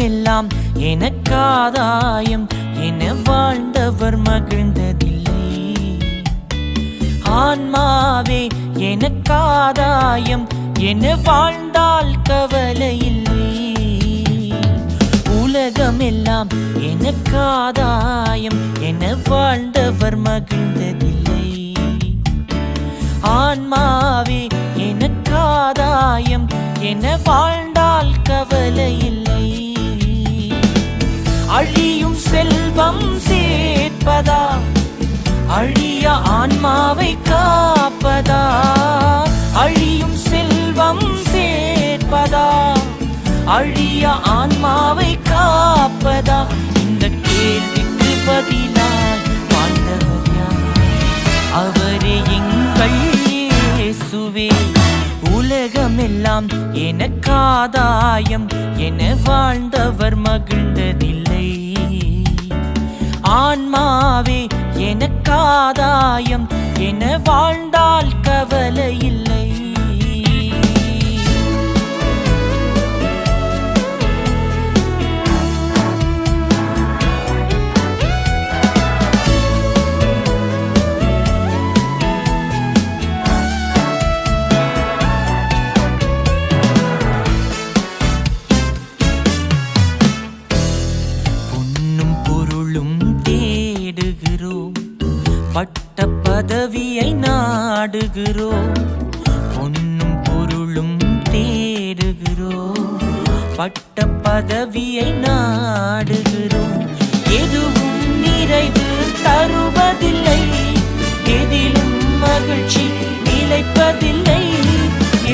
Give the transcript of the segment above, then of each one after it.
உலகமெல்லாம் எனக்காதாயம் என வாழ்ந்தவர் மகிழ்ந்ததில்லை. ஆன்மாவே எனக்காதாயம் என வாழ்ந்தால் கவலை இல்லை. உலகமெல்லாம் எனக்காதாயம் என வாழ்ந்தவர் மகிழ்ந்ததில்லை. ஆன்மாவே எனக்காதாயம் என வாழ்ந்தால் கவலை இல்லை. அழியும் செல்வம் சேர்ப்பதா, அழிய ஆன்மாவை காப்பதா? அழியும் செல்வம் சேர்ப்பதா, அழிய ஆன்மாவை காப்பதா? இந்த கேள்விக்கு பதிலாய் வாழ்ந்தவர் யார்? அவரே எங்கள் இயேசுவே. உலகமெல்லாம் எனக்காதாயம் என வாழ்ந்தவர் மகிழ்ந்ததில்லை. ஆன்மாவே எனக்காதாயம் என வாழ்ந்தால் கவலை இல்லை. பட்ட பதவியை நாடுகிறோம், பொன்னும் பொருளும் தேடுகிறோம். பட்ட பதவியை நாடுகிறோம், எதுவும் நிறைவு தருவதில்லை. எதிலும் மகிழ்ச்சி நிலைப்பதில்லை.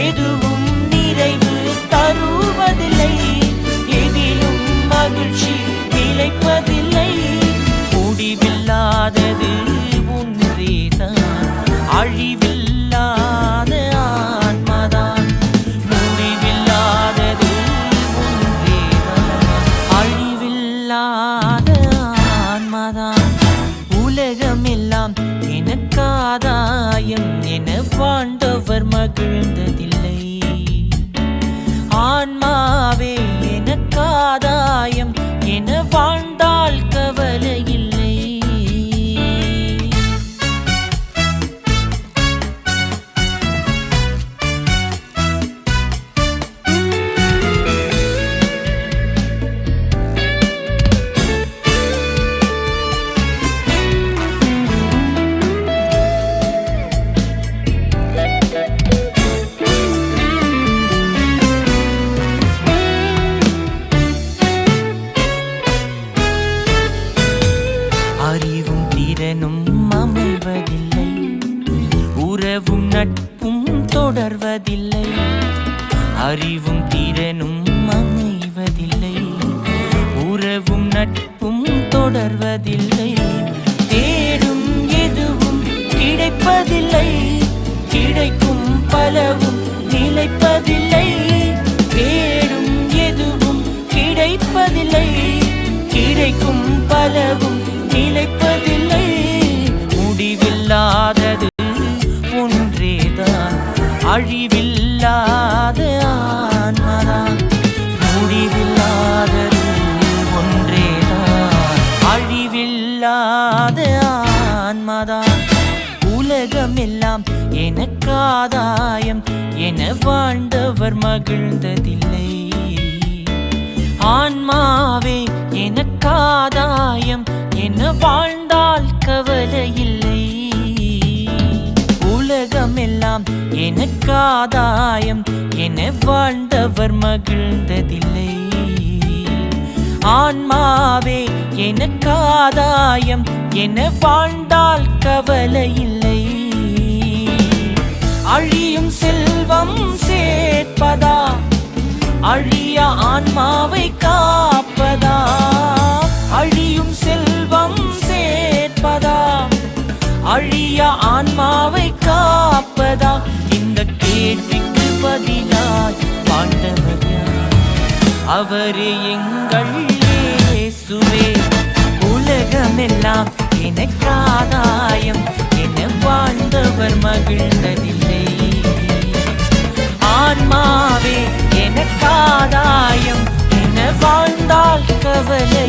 எதுவும் நிறைவு தருவதில்லை. எதிலும் மகிழ்ச்சி நிலைப்பதில்லை. முடிவில்லாதது அழிவில்லாத ஆன்மாதான். முடிவில்லாதது ஒன்றேதான், அழிவில்லாத ஆன்மாதான். உலகமெல்லாம் எனக்காதாயம் என வாழ்ந்தவர் மகிழ்ந்ததில்லை. ஆன்மாவே எனக்காதாயம் என வாழ்ந்தால் கவலை இல்லை. அறிவும் திறனும் அமைவதில்லை, உறவும் நட்பும் தொடர்வதில்லை. அறிவும் திறனும் அமைவதில்லை, உறவும் நட்பும் தொடர்வதில்லை. தேடும் எதுவும் கிடைப்பதில்லை, கிடைக்கும் பலவும் நிலைப்பதில்லை. தேடும் எதுவும் கிடைப்பதில்லை, கிடைக்கும் பலவும் நிலைப்பதில்லை. முடிவில்லாதது ஒன்றேதான், அழிவில்லாத ஆன்மாதான். முடிவில்லாதது ஒன்றேதான், அழிவில்லாத ஆன்மாதான். உலகமெல்லாம் எனக்காதாயம் என வாழ்ந்தவர் மகிழ்ந்ததில்லை. ஆன்மாவே எனக்காதாயம் என வாழ்ந்தால் கவலை இல்லை. உலகமெல்லாம் எனக்காதாயம் என வாழ்ந்தவர் மகிழ்ந்ததில்லை. ஆன்மாவே எனக்காதாயம் என வாழ்ந்தால் கவலை இல்லை. அழியும் செல்வம் சேர்ப்பதா, அழிய ஆன்மாவை காப்பதா? அழியும் செல்வம் சேர்ப்பதா, அழிய ஆன்மாவை காப்பதா? இந்த கேள்விக்கு பதிலாய் வாழ்ந்தவர் யார்? அவரே எங்கள் இயேசுவே. உலகமெல்லாம் எனக்காதாயம் என வாழ்ந்தவர் மகிழ்ந்ததில்லை. ஆன்மாவே எனக்காதாயம் என வாழ்ந்தால் கவலை